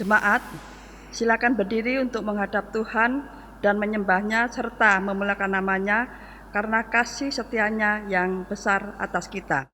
Jemaat, silakan berdiri untuk menghadap Tuhan dan menyembah-Nya serta memuliakan nama-Nya karena kasih setia-Nya yang besar atas kita.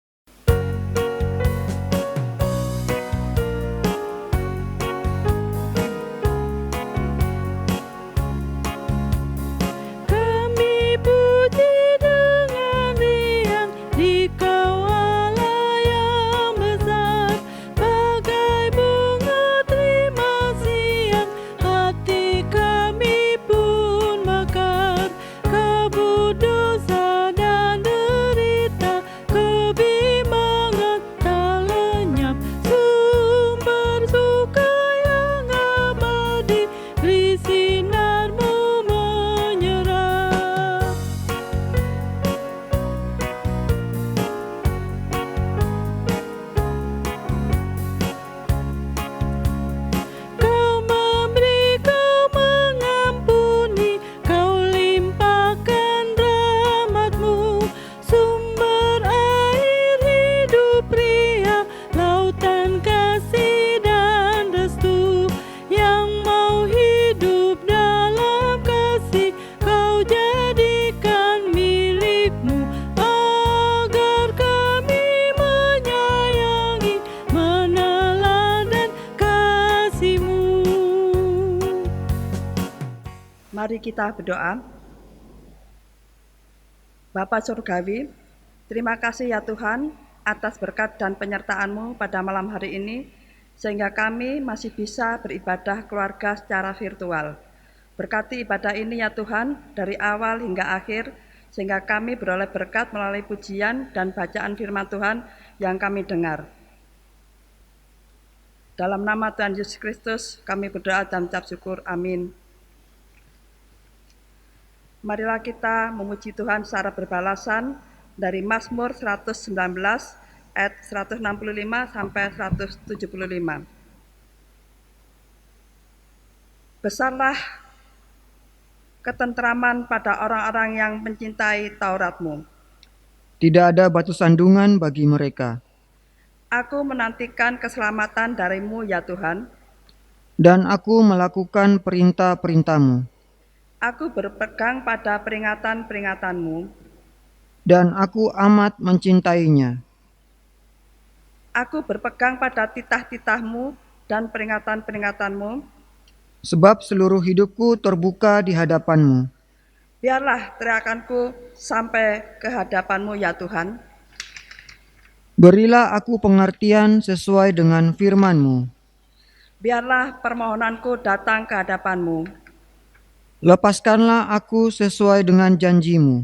Mari kita berdoa. Bapa Surgawi, terima kasih ya Tuhan atas berkat dan penyertaan-Mu pada malam hari ini, sehingga kami masih bisa beribadah keluarga secara virtual. Berkati ibadah ini ya Tuhan, dari awal hingga akhir, sehingga kami beroleh berkat melalui pujian dan bacaan firman Tuhan yang kami dengar. Dalam nama Tuhan Yesus Kristus, kami berdoa dan mengucap syukur. Amin. Marilah kita memuji Tuhan secara berbalasan dari Mazmur 119 ayat 165 sampai 175. Besarlah ketentraman pada orang-orang yang mencintai Taurat-Mu. Tidak ada batu sandungan bagi mereka. Aku menantikan keselamatan dari-Mu ya Tuhan. Dan aku melakukan perintah-perintah-Mu. Aku berpegang pada peringatan-peringatan-Mu. Dan aku amat mencintainya. Aku berpegang pada titah-titah-Mu dan peringatan-peringatan-Mu. Sebab seluruh hidupku terbuka di hadapan-Mu. Biarlah teriakanku sampai ke hadapan-Mu ya Tuhan. Berilah aku pengertian sesuai dengan firman-Mu. Biarlah permohonanku datang ke hadapan-Mu. Lepaskanlah aku sesuai dengan janji-Mu.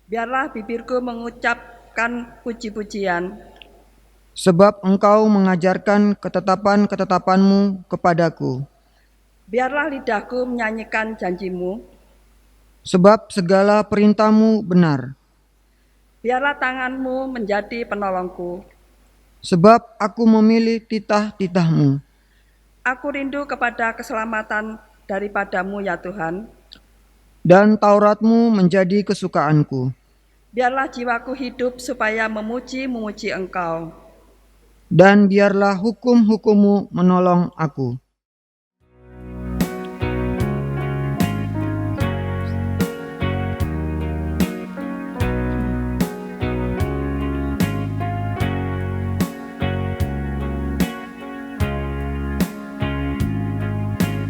Biarlah bibirku mengucapkan puji-pujian. Sebab Engkau mengajarkan ketetapan-ketetapan-Mu kepadaku. Biarlah lidahku menyanyikan janji-Mu. Sebab segala perintah-Mu benar. Biarlah tangan-Mu menjadi penolongku. Sebab aku memilih titah-titah-Mu. Aku rindu kepada keselamatan daripada-Mu ya Tuhan. Dan Taurat-Mu menjadi kesukaanku. Biarlah jiwaku hidup supaya memuji Engkau. Dan biarlah hukum-hukum-Mu menolong aku.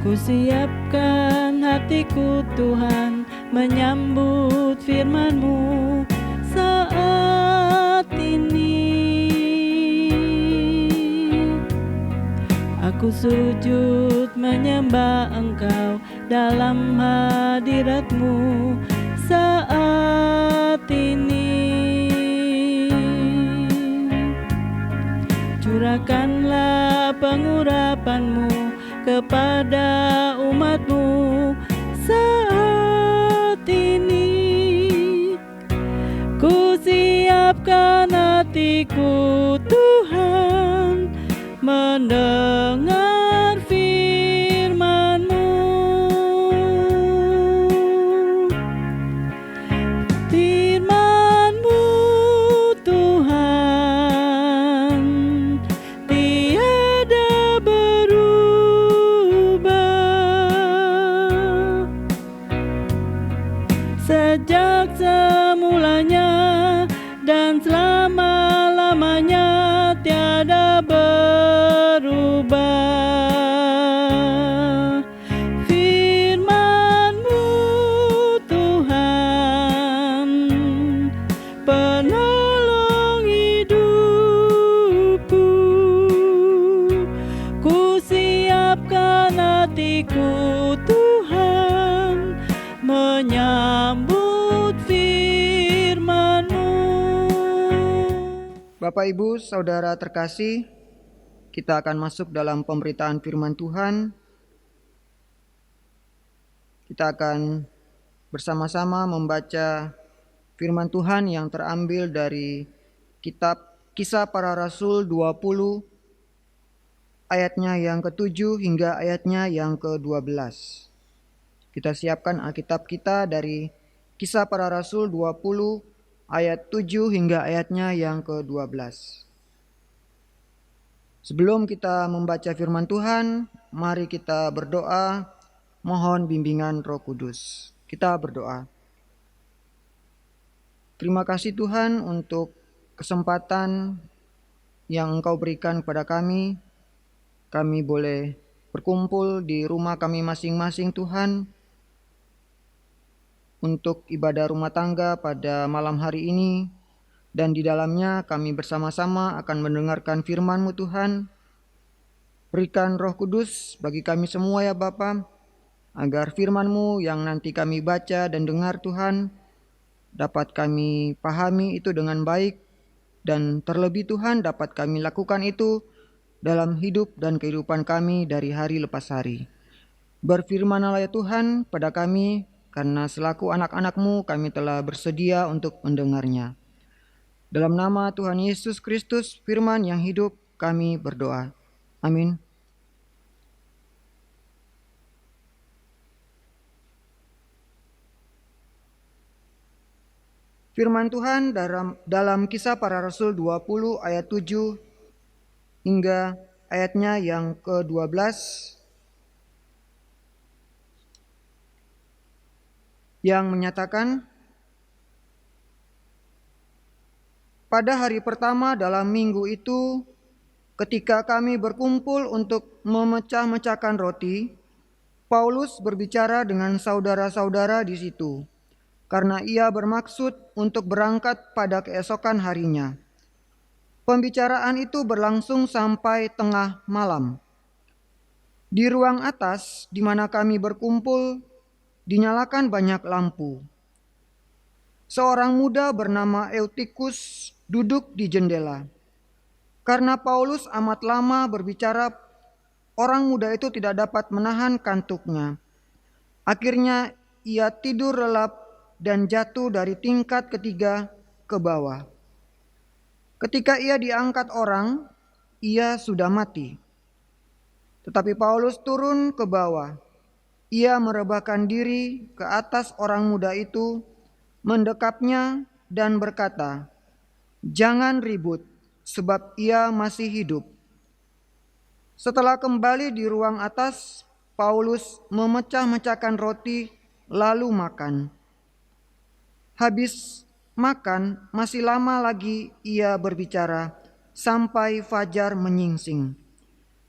Kusiapkan hatiku Tuhan menyambut firman-Mu saat ini. Aku sujud menyembah Engkau dalam hadirat-Mu saat ini. Curahkanlah pengurapan-Mu kepada umat-Mu saat ini. Ku siapkan hatiku Tuhan mendengar firman-Mu. Firman-Mu Tuhan tiada berubah. sejak semulanya dan selama-lamanya tiada berubah. Firman-Mu Tuhan, penolong hidupku. Ku siapkan hatiku Tuhan, menyambut firman-Mu. Bapak, Ibu, Saudara terkasih, kita akan masuk dalam pemberitaan firman Tuhan. Kita akan bersama-sama membaca firman Tuhan yang terambil dari kitab Kisah Para Rasul 20 ayatnya yang ke-7 hingga ayatnya yang ke-12. Kita siapkan Alkitab kita dari Kisah Para Rasul 20 ayat 7 hingga ayatnya yang ke-12. Sebelum kita membaca firman Tuhan, mari kita berdoa, mohon bimbingan Roh Kudus. Kita berdoa. Terima kasih Tuhan untuk kesempatan yang Engkau berikan kepada kami. Kami boleh berkumpul di rumah kami masing-masing Tuhan, untuk ibadah rumah tangga pada malam hari ini, dan di dalamnya kami bersama-sama akan mendengarkan firman-Mu Tuhan. Berikan Roh Kudus bagi kami semua ya Bapa, agar firman-Mu yang nanti kami baca dan dengar Tuhan, dapat kami pahami itu dengan baik, dan terlebih Tuhan dapat kami lakukan itu dalam hidup dan kehidupan kami dari hari lepas hari. Berfirman-Lah ya Tuhan pada kami, karena selaku anak-anak-Mu kami telah bersedia untuk mendengarnya. Dalam nama Tuhan Yesus Kristus, firman yang hidup, kami berdoa. Amin. Firman Tuhan dalam Kisah Para Rasul 20 ayat 7 hingga ayatnya yang ke-12. Yang menyatakan, pada hari pertama dalam minggu itu, ketika kami berkumpul untuk memecah-mecahkan roti, Paulus berbicara dengan saudara-saudara di situ, karena ia bermaksud untuk berangkat pada keesokan harinya. Pembicaraan itu berlangsung sampai tengah malam. Di ruang atas di mana kami berkumpul, dinyalakan banyak lampu. Seorang muda bernama Eutikus duduk di jendela. Karena Paulus amat lama berbicara, orang muda itu tidak dapat menahan kantuknya. Akhirnya ia tidur lelap dan jatuh dari tingkat ketiga ke bawah. Ketika ia diangkat orang, ia sudah mati. Tetapi Paulus turun ke bawah. Ia merebahkan diri ke atas orang muda itu, mendekapnya dan berkata, "Jangan ribut, sebab ia masih hidup." Setelah kembali di ruang atas, Paulus memecah-mecahkan roti lalu makan. Habis makan, masih lama lagi ia berbicara sampai fajar menyingsing.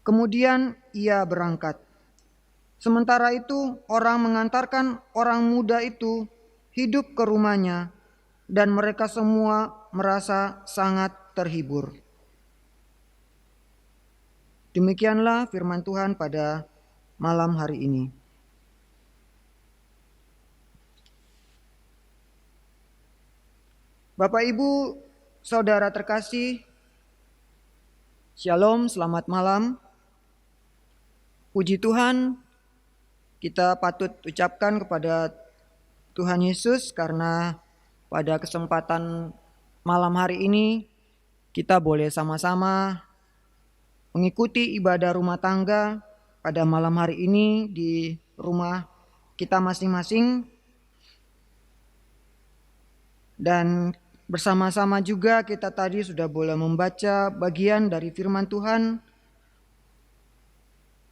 Kemudian ia berangkat. Sementara itu, orang mengantarkan orang muda itu hidup ke rumahnya, dan mereka semua merasa sangat terhibur. Demikianlah firman Tuhan pada malam hari ini. Bapak, Ibu, Saudara terkasih, Shalom, selamat malam. Puji Tuhan, kita patut ucapkan kepada Tuhan Yesus karena pada kesempatan malam hari ini kita boleh sama-sama mengikuti ibadah rumah tangga pada malam hari ini di rumah kita masing-masing. Dan bersama-sama juga kita tadi sudah boleh membaca bagian dari firman Tuhan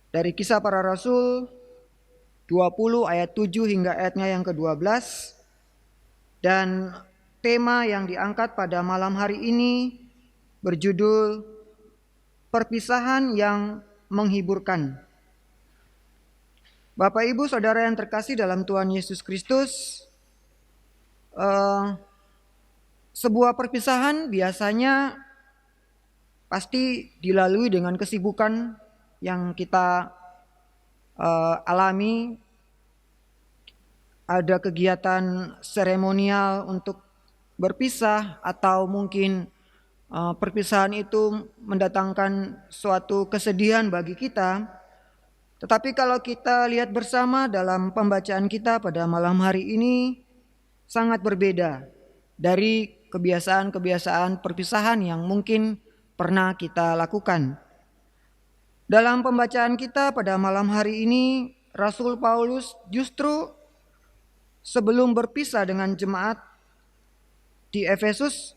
dari Kisah Para Rasul 20 ayat 7 hingga ayatnya yang ke-12. Dan tema yang diangkat pada malam hari ini berjudul Perpisahan yang Menghiburkan. Bapak Ibu Saudara yang terkasih dalam Tuhan Yesus Kristus, sebuah perpisahan biasanya pasti dilalui dengan kesibukan yang kita alami. Ada kegiatan seremonial untuk berpisah, atau mungkin perpisahan itu mendatangkan suatu kesedihan bagi kita. Tetapi kalau kita lihat bersama dalam pembacaan kita pada malam hari ini, sangat berbeda dari kebiasaan-kebiasaan perpisahan yang mungkin pernah kita lakukan. Dalam pembacaan kita pada malam hari ini, Rasul Paulus justru sebelum berpisah dengan jemaat di Efesus,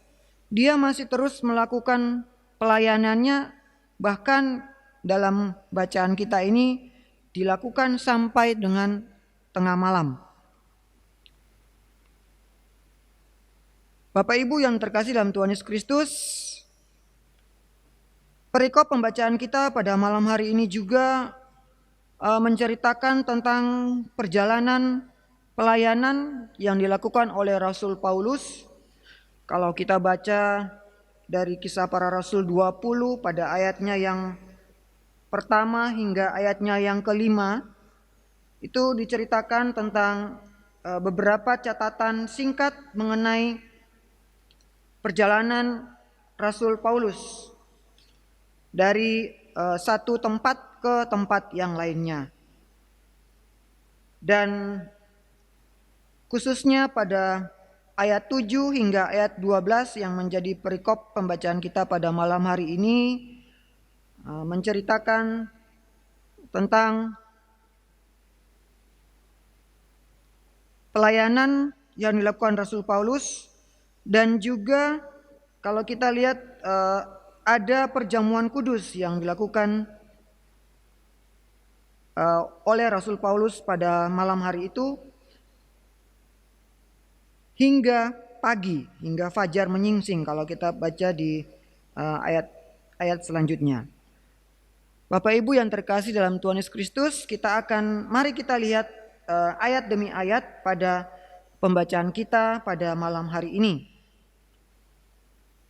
dia masih terus melakukan pelayanannya, bahkan dalam bacaan kita ini dilakukan sampai dengan tengah malam. Bapak Ibu yang terkasih dalam Tuhan Yesus Kristus, perikop pembacaan kita pada malam hari ini juga menceritakan tentang perjalanan pelayanan yang dilakukan oleh Rasul Paulus. Kalau kita baca dari Kisah Para Rasul 20 pada ayatnya yang pertama hingga ayatnya yang kelima, itu diceritakan tentang beberapa catatan singkat mengenai perjalanan Rasul Paulus dari satu tempat ke tempat yang lainnya. Dan khususnya pada ayat 7 hingga ayat 12 yang menjadi perikop pembacaan kita pada malam hari ini menceritakan tentang pelayanan yang dilakukan Rasul Paulus, dan juga kalau kita lihat ada perjamuan kudus yang dilakukan oleh Rasul Paulus pada malam hari itu hingga pagi, hingga fajar menyingsing kalau kita baca di ayat-ayat selanjutnya. Bapak Ibu yang terkasih dalam Tuhan Yesus Kristus, mari kita lihat ayat demi ayat pada pembacaan kita pada malam hari ini.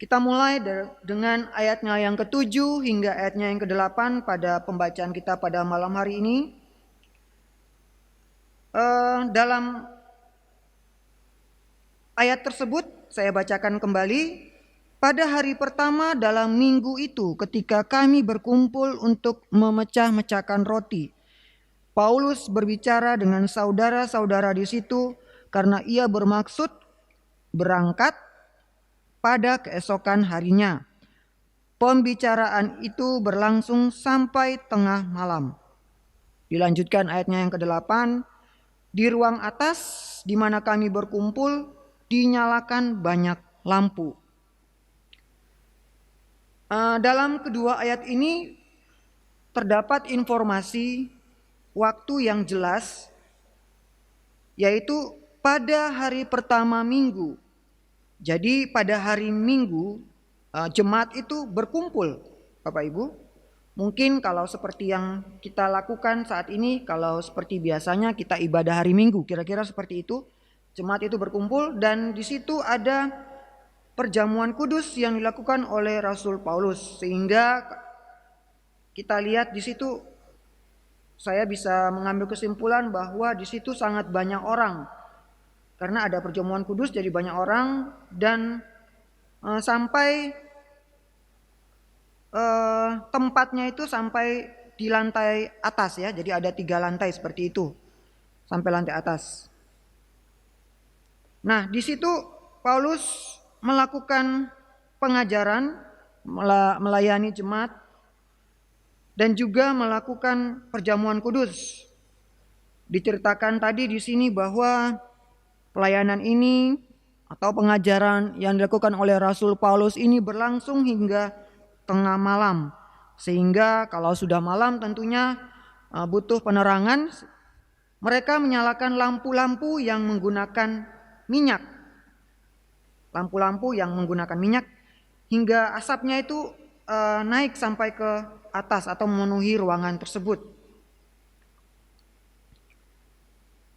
Kita mulai dengan ayatnya yang ke-7 hingga ayatnya yang ke-8 pada pembacaan kita pada malam hari ini. Dalam ayat tersebut saya bacakan kembali. Pada hari pertama dalam minggu itu, ketika kami berkumpul untuk memecah-mecahkan roti, Paulus berbicara dengan saudara-saudara di situ karena ia bermaksud berangkat pada keesokan harinya. Pembicaraan itu berlangsung sampai tengah malam. Dilanjutkan ayatnya yang ke-8. Di ruang atas di mana kami berkumpul dinyalakan banyak lampu. Dalam kedua ayat ini terdapat informasi waktu yang jelas, yaitu pada hari pertama minggu. Jadi pada hari Minggu jemaat itu berkumpul, Bapak Ibu. Mungkin kalau seperti yang kita lakukan saat ini, kalau seperti biasanya kita ibadah hari Minggu, kira-kira seperti itu. Jemaat itu berkumpul dan di situ ada perjamuan kudus yang dilakukan oleh Rasul Paulus, sehingga kita lihat di situ, saya bisa mengambil kesimpulan bahwa di situ sangat banyak orang. Karena ada perjamuan kudus jadi banyak orang, dan sampai tempatnya itu sampai di lantai atas ya. Jadi ada 3 lantai seperti itu sampai lantai atas. Nah, di situ Paulus melakukan pengajaran, melayani jemaat, dan juga melakukan perjamuan kudus. Diceritakan tadi di sini bahwa pelayanan ini atau pengajaran yang dilakukan oleh Rasul Paulus ini berlangsung hingga tengah malam. Sehingga kalau sudah malam tentunya butuh penerangan. Mereka menyalakan lampu-lampu yang menggunakan minyak lampu-lampu yang menggunakan minyak hingga asapnya itu naik sampai ke atas atau memenuhi ruangan tersebut.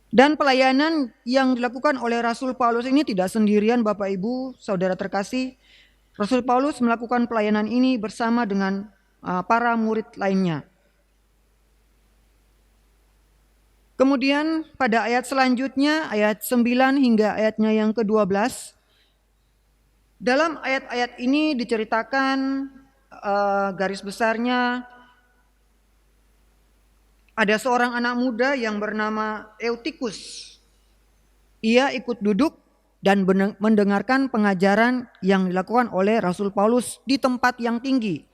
Dan pelayanan yang dilakukan oleh Rasul Paulus ini tidak sendirian, Bapak Ibu, Saudara terkasih. Rasul Paulus melakukan pelayanan ini bersama dengan para murid lainnya. Kemudian pada ayat selanjutnya, ayat 9 hingga ayatnya yang ke-12, dalam ayat-ayat ini diceritakan garis besarnya ada seorang anak muda yang bernama Eutikus. Ia ikut duduk dan mendengarkan pengajaran yang dilakukan oleh Rasul Paulus di tempat yang tinggi,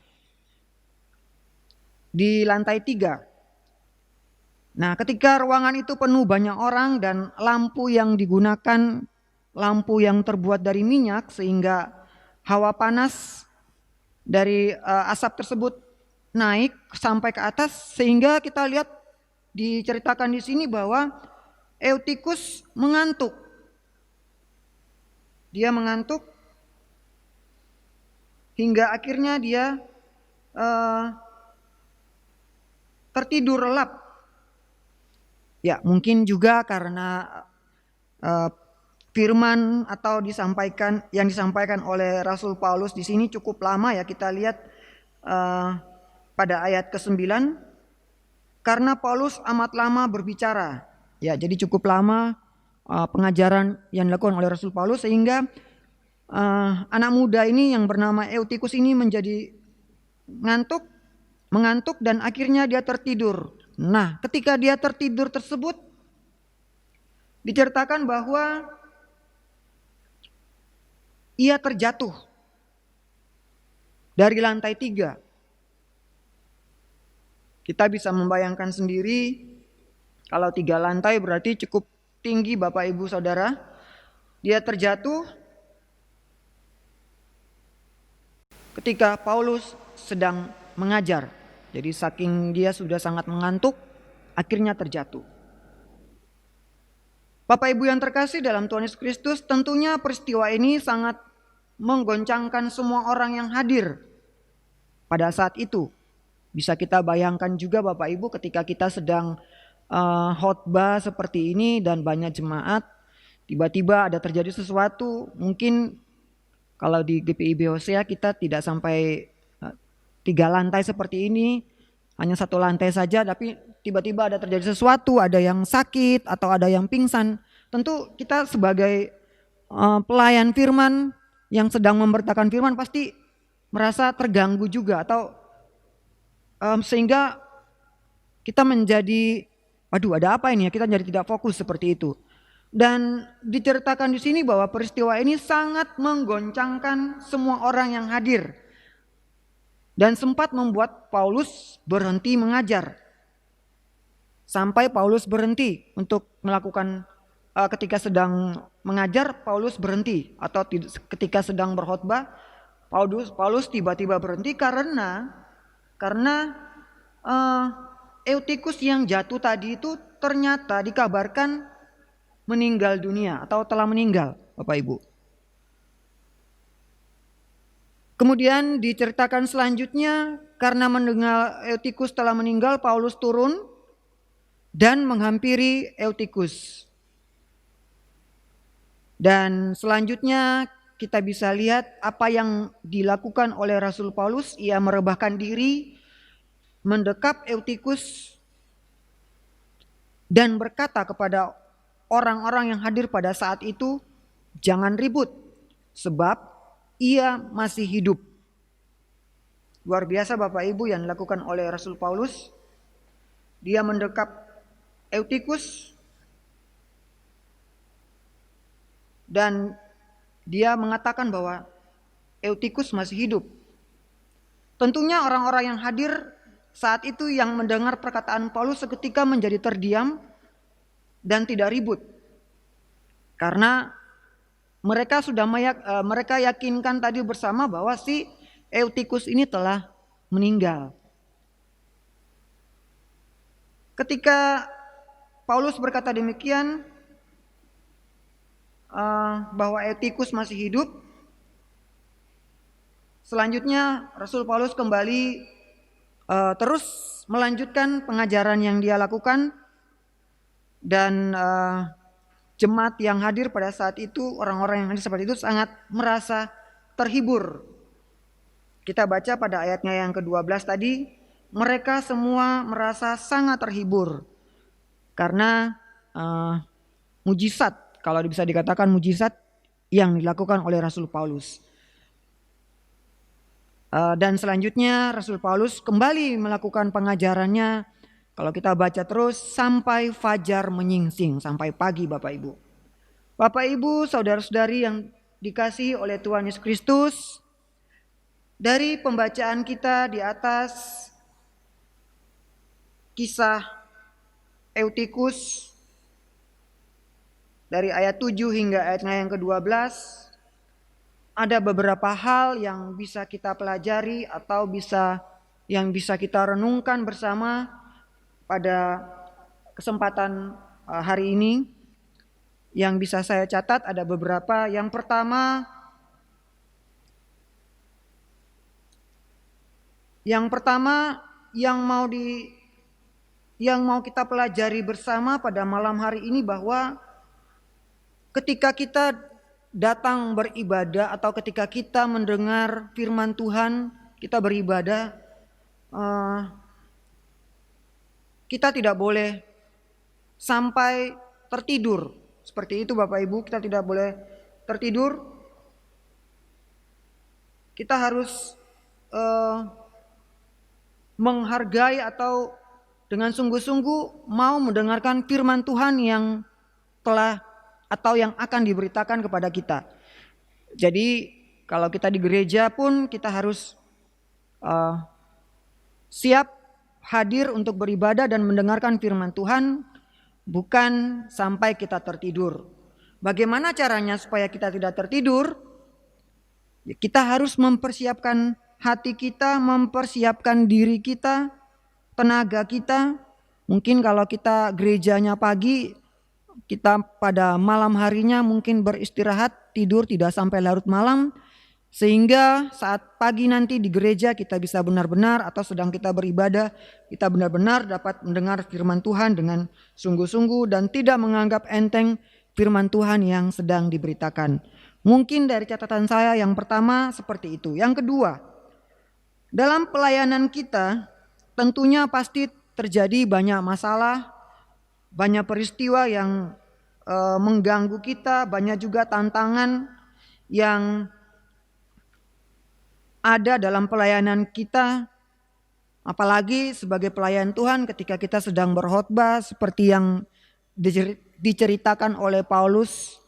di lantai 3. Nah, ketika ruangan itu penuh banyak orang dan lampu yang digunakan lampu yang terbuat dari minyak sehingga hawa panas dari asap tersebut naik sampai ke atas, sehingga kita lihat diceritakan di sini bahwa Eutikus mengantuk. Dia mengantuk hingga akhirnya dia tertidur lelap. Ya, mungkin juga karena firman atau yang disampaikan oleh Rasul Paulus di sini cukup lama ya. Kita lihat pada ayat ke-9, karena Paulus amat lama berbicara. Ya, jadi cukup lama pengajaran yang dilakukan oleh Rasul Paulus sehingga anak muda ini yang bernama Eutikus ini menjadi mengantuk dan akhirnya dia tertidur. Nah, ketika dia tertidur tersebut diceritakan bahwa ia terjatuh dari lantai 3. Kita bisa membayangkan sendiri, kalau 3 lantai berarti cukup tinggi Bapak Ibu Saudara. Dia terjatuh ketika Paulus sedang mengajar. Jadi saking dia sudah sangat mengantuk, akhirnya terjatuh. Bapak Ibu yang terkasih dalam Tuhan Yesus Kristus, tentunya peristiwa ini sangat menggoncangkan semua orang yang hadir pada saat itu. Bisa kita bayangkan juga Bapak Ibu ketika kita sedang khotbah seperti ini dan banyak jemaat, tiba-tiba ada terjadi sesuatu. Mungkin kalau di GPIB Hosea kita tidak sampai 3 lantai seperti ini, hanya 1 lantai saja, tapi tiba-tiba ada terjadi sesuatu, ada yang sakit atau ada yang pingsan. Tentu kita sebagai pelayan firman yang sedang memberitakan firman pasti merasa terganggu juga, atau sehingga kita menjadi, waduh ada apa ini ya, kita jadi tidak fokus seperti itu. Dan diceritakan di sini bahwa peristiwa ini sangat menggoncangkan semua orang yang hadir dan sempat membuat Paulus berhenti mengajar. Sampai Paulus berhenti untuk melakukan ketika sedang mengajar Paulus berhenti, atau ketika sedang berkhotbah Paulus tiba-tiba berhenti karena Eutikus yang jatuh tadi itu ternyata dikabarkan meninggal dunia atau telah meninggal, Bapak Ibu. Kemudian diceritakan selanjutnya, karena mendengar Eutikus telah meninggal, Paulus turun dan menghampiri Eutikus. Dan selanjutnya kita bisa lihat apa yang dilakukan oleh Rasul Paulus. Ia merebahkan diri, mendekap Eutikus dan berkata kepada orang-orang yang hadir pada saat itu, jangan ribut sebab ia masih hidup. Luar biasa Bapak Ibu yang dilakukan oleh Rasul Paulus. Dia mendekap Eutikus dan dia mengatakan bahwa Eutikus masih hidup. Tentunya orang-orang yang hadir saat itu yang mendengar perkataan Paulus seketika menjadi terdiam dan tidak ribut. Karena mereka yakinkan tadi bersama bahwa si Eutikus ini telah meninggal. Ketika Paulus berkata demikian, bahwa Eutikus masih hidup. Selanjutnya Rasul Paulus kembali terus melanjutkan pengajaran yang dia lakukan, dan jemaat yang hadir pada saat itu, orang-orang yang hadir seperti itu sangat merasa terhibur. Kita baca pada ayatnya yang ke-12 tadi, mereka semua merasa sangat terhibur karena mujizat, kalau bisa dikatakan mujizat yang dilakukan oleh Rasul Paulus. Dan selanjutnya Rasul Paulus kembali melakukan pengajarannya, kalau kita baca terus, sampai fajar menyingsing, sampai pagi Bapak Ibu. Bapak Ibu, saudara-saudari yang dikasihi oleh Tuhan Yesus Kristus, dari pembacaan kita di atas kisah Eutikus dari ayat 7 hingga ayatnya yang ke-12, ada beberapa hal yang bisa kita pelajari atau yang bisa kita renungkan bersama pada kesempatan hari ini. Yang bisa saya catat ada beberapa. Yang pertama yang mau kita pelajari bersama pada malam hari ini, bahwa ketika kita datang beribadah atau ketika kita mendengar firman Tuhan, kita beribadah, kita tidak boleh sampai tertidur. Seperti itu Bapak Ibu, kita tidak boleh tertidur. Kita harus menghargai atau dengan sungguh-sungguh mau mendengarkan firman Tuhan yang telah atau yang akan diberitakan kepada kita. Jadi kalau kita di gereja pun kita harus siap hadir untuk beribadah dan mendengarkan firman Tuhan, bukan sampai kita tertidur. Bagaimana caranya supaya kita tidak tertidur? Kita harus mempersiapkan hati kita, mempersiapkan diri kita, tenaga kita. Mungkin kalau kita gerejanya pagi, kita pada malam harinya mungkin beristirahat, tidur tidak sampai larut malam, sehingga saat pagi nanti di gereja kita bisa benar-benar, atau sedang kita beribadah, kita benar-benar dapat mendengar firman Tuhan dengan sungguh-sungguh dan tidak menganggap enteng firman Tuhan yang sedang diberitakan. Mungkin dari catatan saya yang pertama seperti itu. Yang kedua, dalam pelayanan kita tentunya pasti terjadi banyak masalah, banyak peristiwa yang mengganggu kita, banyak juga tantangan yang ada dalam pelayanan kita, apalagi sebagai pelayan Tuhan ketika kita sedang berkhotbah seperti yang diceritakan oleh Paulus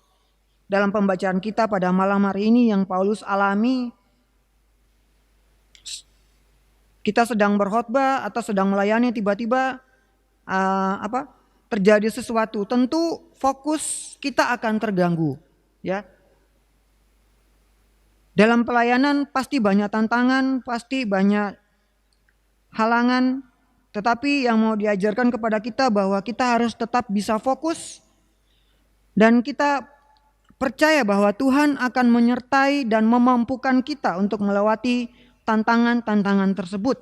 dalam pembacaan kita pada malam hari ini, yang Paulus alami. Kita sedang berkhotbah atau sedang melayani, tiba-tiba terjadi sesuatu, tentu fokus kita akan terganggu, ya. Dalam pelayanan pasti banyak tantangan, pasti banyak halangan, tetapi yang mau diajarkan kepada kita bahwa kita harus tetap bisa fokus dan kita percaya bahwa Tuhan akan menyertai dan memampukan kita untuk melewati tantangan-tantangan tersebut.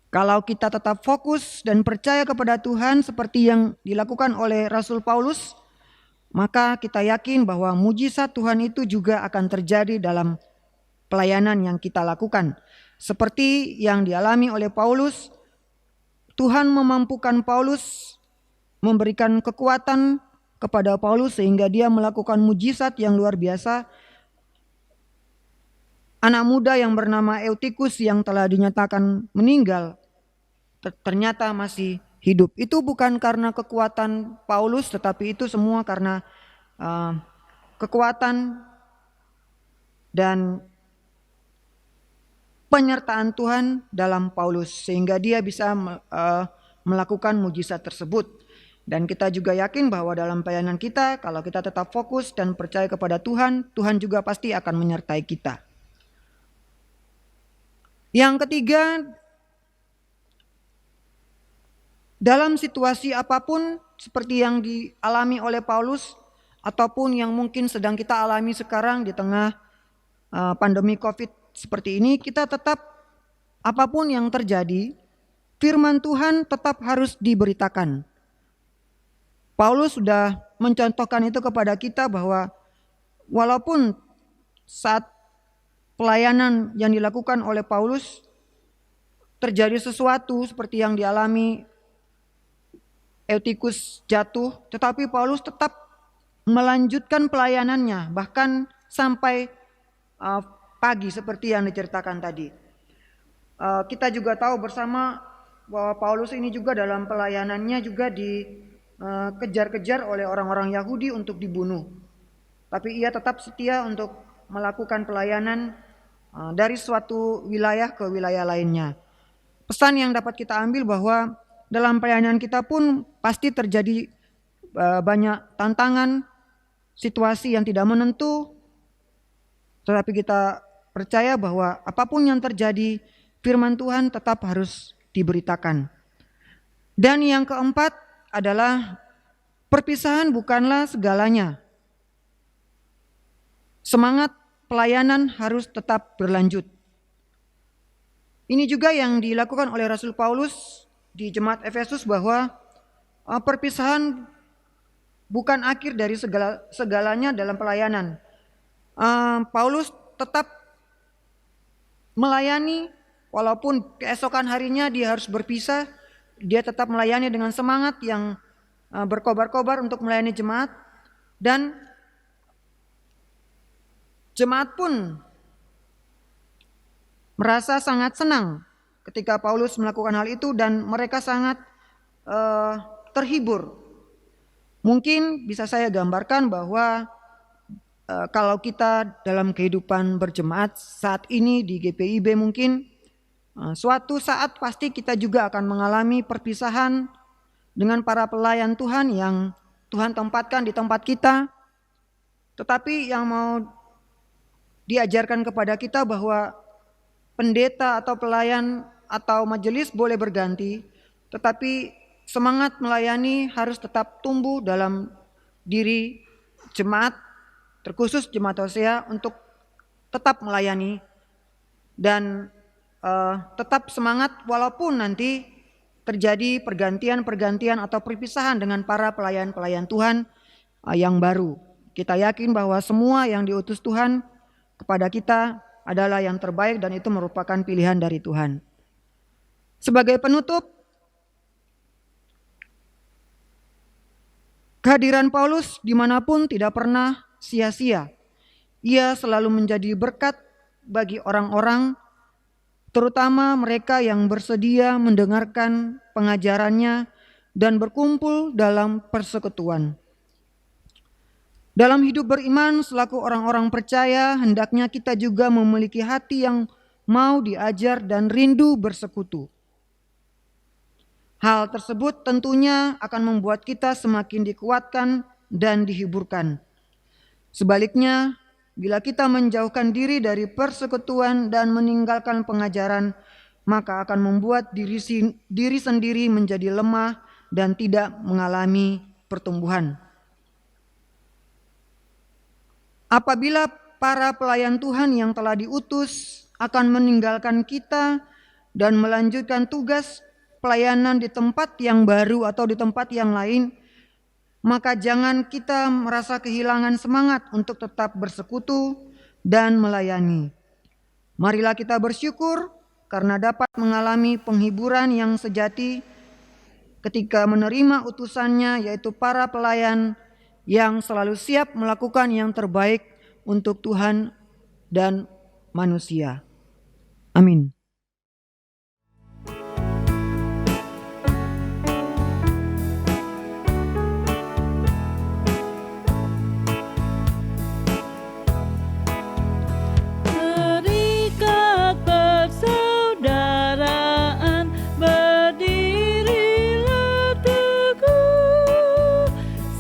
Kalau kita tetap fokus dan percaya kepada Tuhan seperti yang dilakukan oleh Rasul Paulus, maka kita yakin bahwa mujizat Tuhan itu juga akan terjadi dalam pelayanan yang kita lakukan. Seperti yang dialami oleh Paulus, Tuhan memampukan Paulus, memberikan kekuatan kepada Paulus sehingga dia melakukan mujizat yang luar biasa. Anak muda yang bernama Eutikus yang telah dinyatakan meninggal ternyata masih hidup. Itu bukan karena kekuatan Paulus, tetapi itu semua karena kekuatan dan penyertaan Tuhan dalam Paulus, sehingga dia bisa melakukan mujizat tersebut. Dan kita juga yakin bahwa dalam pelayanan kita, kalau kita tetap fokus dan percaya kepada Tuhan, Tuhan juga pasti akan menyertai kita. Yang ketiga, dalam situasi apapun seperti yang dialami oleh Paulus, ataupun yang mungkin sedang kita alami sekarang di tengah pandemi COVID seperti ini, kita tetap apapun yang terjadi, firman Tuhan tetap harus diberitakan. Paulus sudah mencontohkan itu kepada kita bahwa walaupun saat pelayanan yang dilakukan oleh Paulus terjadi sesuatu seperti yang dialami Eutikus jatuh, tetapi Paulus tetap melanjutkan pelayanannya bahkan sampai pagi seperti yang diceritakan tadi. Kita juga tahu bersama bahwa Paulus ini juga dalam pelayanannya juga dikejar-kejar oleh orang-orang Yahudi untuk dibunuh. Tapi ia tetap setia untuk melakukan pelayanan dari suatu wilayah ke wilayah lainnya. Pesan yang dapat kita ambil bahwa dalam pelayanan kita pun pasti terjadi banyak tantangan, situasi yang tidak menentu, tetapi kita percaya bahwa apapun yang terjadi, firman Tuhan tetap harus diberitakan. Dan yang keempat adalah perpisahan bukanlah segalanya. Semangat pelayanan harus tetap berlanjut. Ini juga yang dilakukan oleh Rasul Paulus di jemaat Efesus bahwa perpisahan bukan akhir dari segalanya dalam pelayanan. Paulus tetap melayani walaupun keesokan harinya dia harus berpisah, dia tetap melayani dengan semangat yang berkobar-kobar untuk melayani jemaat, dan jemaat pun merasa sangat senang ketika Paulus melakukan hal itu dan mereka sangat terhibur. Mungkin bisa saya gambarkan bahwa kalau kita dalam kehidupan berjemaat saat ini di GPIB mungkin suatu saat pasti kita juga akan mengalami perpisahan dengan para pelayan Tuhan yang Tuhan tempatkan di tempat kita. Tetapi yang mau diajarkan kepada kita bahwa pendeta atau pelayan atau majelis boleh berganti, tetapi semangat melayani harus tetap tumbuh dalam diri jemaat, terkhusus jemaat Hosea, untuk tetap melayani dan tetap semangat walaupun nanti terjadi pergantian atau perpisahan dengan para pelayan-pelayan Tuhan yang baru. Kita yakin bahwa semua yang diutus Tuhan kepada kita adalah yang terbaik dan itu merupakan pilihan dari Tuhan. Sebagai penutup, kehadiran Paulus dimanapun tidak pernah sia-sia. Ia selalu menjadi berkat bagi orang-orang, terutama mereka yang bersedia mendengarkan pengajarannya dan berkumpul dalam persekutuan. Dalam hidup beriman selaku orang-orang percaya, hendaknya kita juga memiliki hati yang mau diajar dan rindu bersekutu. Hal tersebut tentunya akan membuat kita semakin dikuatkan dan dihiburkan. Sebaliknya, bila kita menjauhkan diri dari persekutuan dan meninggalkan pengajaran, maka akan membuat diri sendiri menjadi lemah dan tidak mengalami pertumbuhan. Apabila para pelayan Tuhan yang telah diutus akan meninggalkan kita dan melanjutkan tugas pelayanan di tempat yang baru atau di tempat yang lain, maka jangan kita merasa kehilangan semangat untuk tetap bersekutu dan melayani. Marilah kita bersyukur karena dapat mengalami penghiburan yang sejati ketika menerima utusannya, yaitu para pelayan yang selalu siap melakukan yang terbaik untuk Tuhan dan manusia. Amin. Terikat persaudaraan, berdirilah teguh,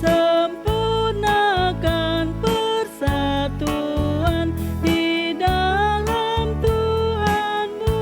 sempurnakan persatuan di dalam Tuhanmu.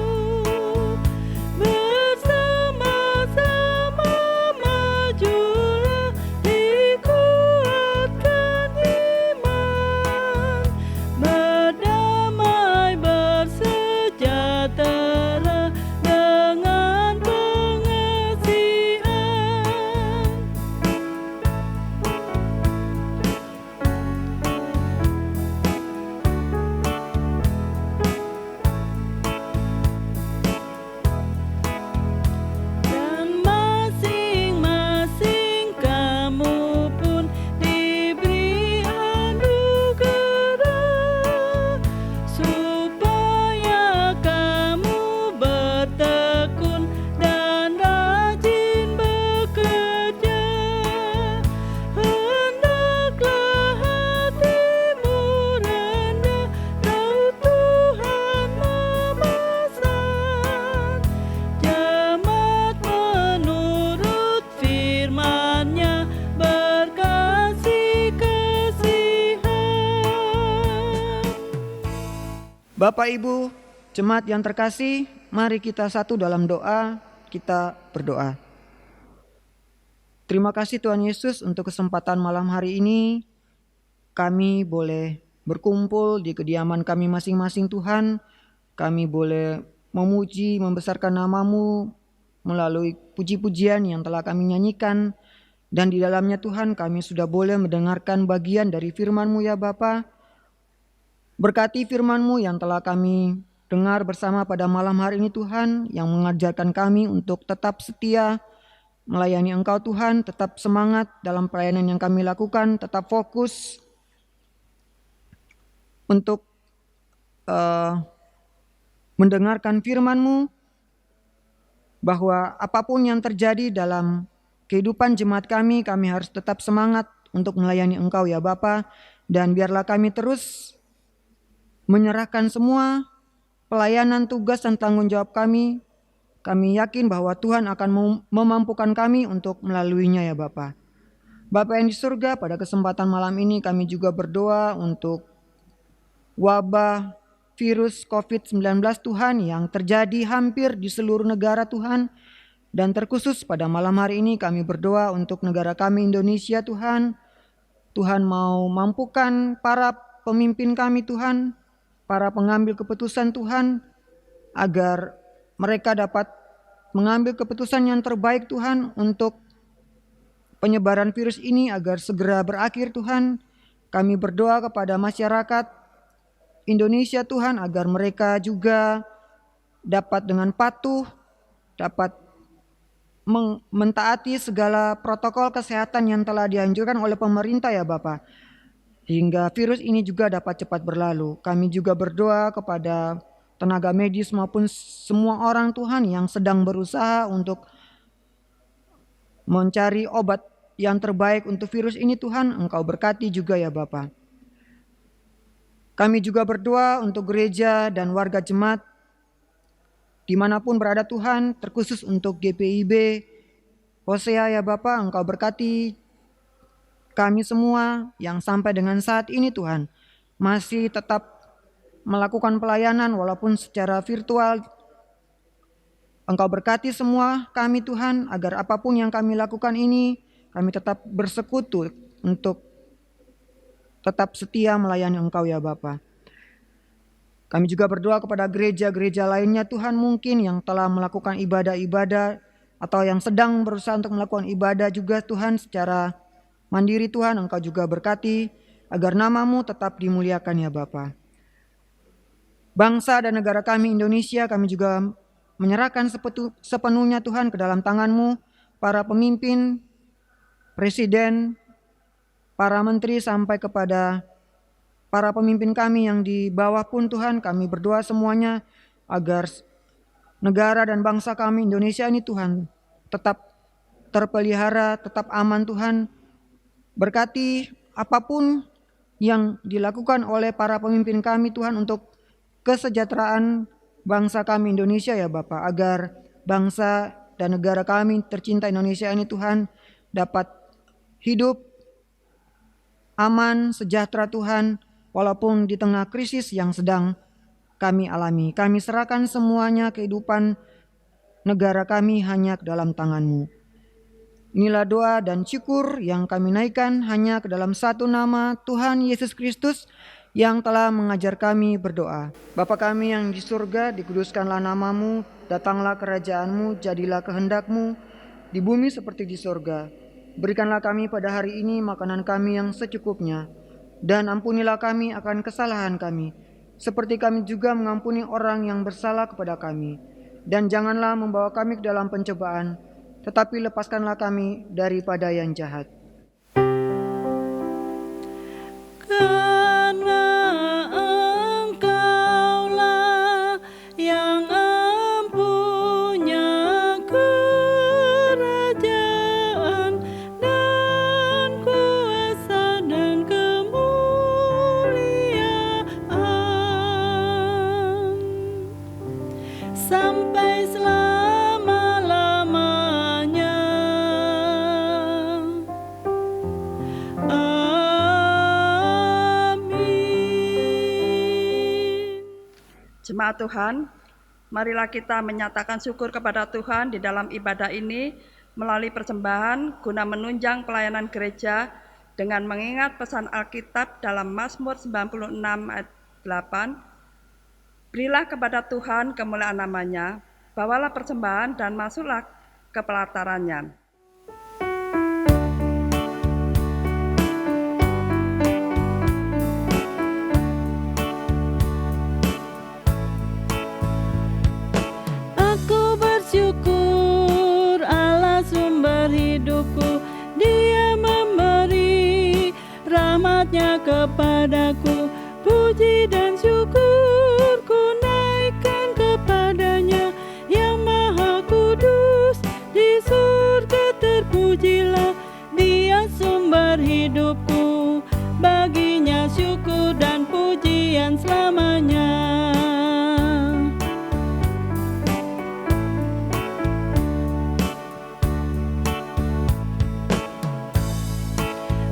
Bapak Ibu, jemaat yang terkasih, mari kita satu dalam doa, kita berdoa. Terima kasih Tuhan Yesus untuk kesempatan malam hari ini. Kami boleh berkumpul di kediaman kami masing-masing Tuhan. Kami boleh memuji, membesarkan nama-Mu melalui puji-pujian yang telah kami nyanyikan. Dan di dalamnya Tuhan kami sudah boleh mendengarkan bagian dari firman-Mu ya Bapa. Berkati firman-Mu yang telah kami dengar bersama pada malam hari ini Tuhan, yang mengajarkan kami untuk tetap setia melayani Engkau Tuhan, tetap semangat dalam pelayanan yang kami lakukan, tetap fokus untuk mendengarkan firman-Mu, bahwa apapun yang terjadi dalam kehidupan jemaat kami harus tetap semangat untuk melayani Engkau ya Bapa. Dan biarlah kami terus menyerahkan semua pelayanan, tugas, dan tanggung jawab kami. Kami yakin bahwa Tuhan akan memampukan kami untuk melaluinya ya Bapa. Bapa yang di surga, pada kesempatan malam ini kami juga berdoa untuk wabah virus COVID-19 Tuhan yang terjadi hampir di seluruh negara Tuhan. Dan terkhusus pada malam hari ini kami berdoa untuk negara kami Indonesia Tuhan. Tuhan mau mampukan para pemimpin kami Tuhan, para pengambil keputusan Tuhan, agar mereka dapat mengambil keputusan yang terbaik Tuhan untuk penyebaran virus ini agar segera berakhir Tuhan. Kami berdoa kepada masyarakat Indonesia Tuhan agar mereka juga dapat dengan patuh, dapat mentaati segala protokol kesehatan yang telah dianjurkan oleh pemerintah ya Bapak, hingga virus ini juga dapat cepat berlalu. Kami juga berdoa kepada tenaga medis maupun semua orang Tuhan yang sedang berusaha untuk mencari obat yang terbaik untuk virus ini Tuhan, Engkau berkati juga ya Bapa. Kami juga berdoa untuk gereja dan warga jemaat dimanapun berada Tuhan, terkhusus untuk GPIB Hosea ya Bapa, Engkau berkati kami semua yang sampai dengan saat ini Tuhan masih tetap melakukan pelayanan walaupun secara virtual. Engkau berkati semua kami Tuhan, agar apapun yang kami lakukan ini, kami tetap bersekutu untuk tetap setia melayani Engkau ya Bapa. Kami juga berdoa kepada gereja-gereja lainnya Tuhan mungkin yang telah melakukan ibadah-ibadah atau yang sedang berusaha untuk melakukan ibadah juga Tuhan secara mandiri Tuhan. Engkau juga berkati agar nama-Mu tetap dimuliakan ya Bapa. Bangsa dan negara kami Indonesia, kami juga menyerahkan sepenuhnya Tuhan ke dalam tangan-Mu, para pemimpin, presiden, para menteri sampai kepada para pemimpin kami yang di bawah pun Tuhan, kami berdoa semuanya agar negara dan bangsa kami Indonesia ini Tuhan tetap terpelihara, tetap aman Tuhan. Berkati apapun yang dilakukan oleh para pemimpin kami Tuhan untuk kesejahteraan bangsa kami Indonesia ya Bapak, agar bangsa dan negara kami tercinta Indonesia ini Tuhan dapat hidup aman, sejahtera Tuhan, walaupun di tengah krisis yang sedang kami alami. Kami serahkan semuanya kehidupan negara kami hanya ke dalam tangan-Mu. Inilah doa dan syukur yang kami naikkan hanya ke dalam satu nama, Tuhan Yesus Kristus, yang telah mengajar kami berdoa. Bapa kami yang di surga, dikuduskanlah nama-Mu, datanglah kerajaan-Mu, jadilah kehendak-Mu di bumi seperti di surga. Berikanlah kami pada hari ini makanan kami yang secukupnya, dan ampunilah kami akan kesalahan kami, seperti kami juga mengampuni orang yang bersalah kepada kami. Dan janganlah membawa kami ke dalam pencobaan, tetapi lepaskanlah kami daripada yang jahat. Karena Engkaulah yang empunya kerajaan dan kuasa dan kemuliaan sampai selama-lamanya. Jemaat Tuhan, marilah kita menyatakan syukur kepada Tuhan di dalam ibadah ini melalui persembahan guna menunjang pelayanan gereja dengan mengingat pesan Alkitab dalam Mazmur 96 ayat 8. Berilah kepada Tuhan kemuliaan namanya, bawalah persembahan dan masuklah ke pelatarannya. Aku bersyukur Allah sumber hidupku, Dia memberi rahmat-Nya kepadaku. Puji dan syukur ku naikkan kepadanya, Yang Maha Kudus di surga terpujilah. Dia sumber hidupku, baginya syukur dan pujian selamanya.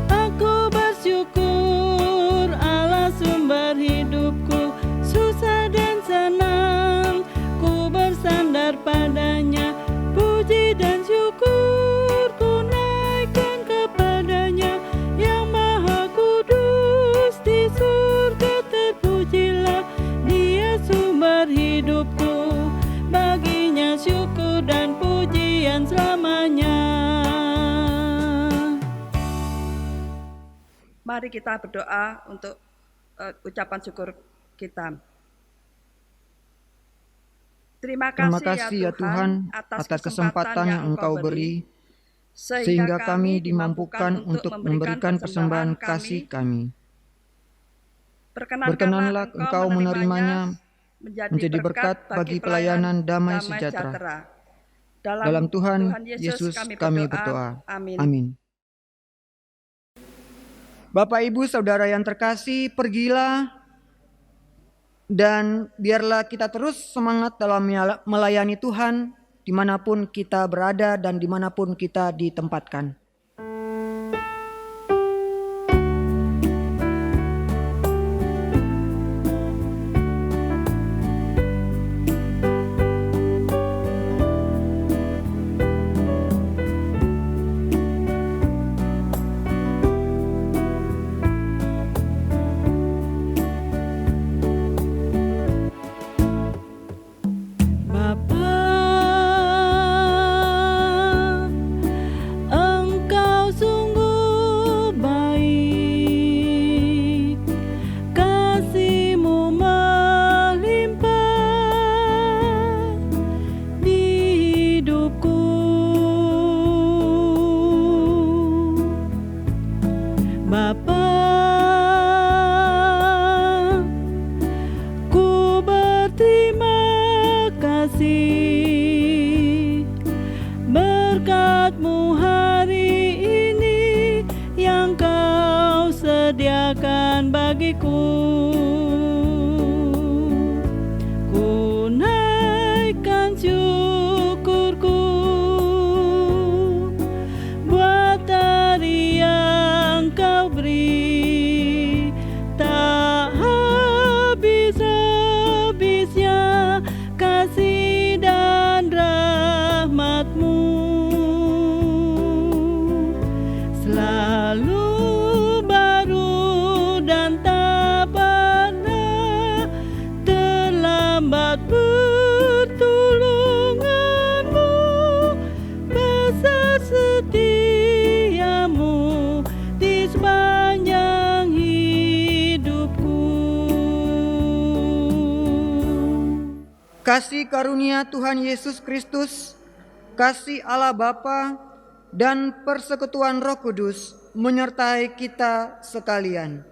Aku bersyukur Allah sumber hidupku, susah dan senang ku bersandar padanya. Puji dan syukur ku naikkan kepadanya, Yang Maha Kudus di surga terpujilah. Dia sumber hidupku, baginya syukur dan pujian selamanya. Mari kita berdoa untuk ucapan syukur kita. Terima kasih ya Tuhan atas kesempatan yang Engkau beri, sehingga kami dimampukan untuk memberikan persembahan kasih kami. Berkenanlah Engkau menerimanya menjadi berkat bagi pelayanan damai sejahtera. Dalam Tuhan Yesus kami berdoa. Amin. Bapak, Ibu, Saudara yang terkasih, pergilah dan biarlah kita terus semangat dalam melayani Tuhan dimanapun kita berada dan dimanapun kita ditempatkan. Engkau sungguh baik, kasih-Mu melimpah di hidupku. Bapa, ku berterima kasih berkat-Mu hari ini yang Kau sediakan bagiku. Ku naikkan syukurku buat hari yang Kau beri, tak habis-habisnya kasih dan rahmat-Mu. Selalu baru dan tak pernah terlambat pertolongan-Mu, besar setia-Mu di sepanjang hidupku. Kasih karunia Tuhan Yesus Kristus, kasih Allah Bapa, dan persekutuan Roh Kudus menyertai kita sekalian.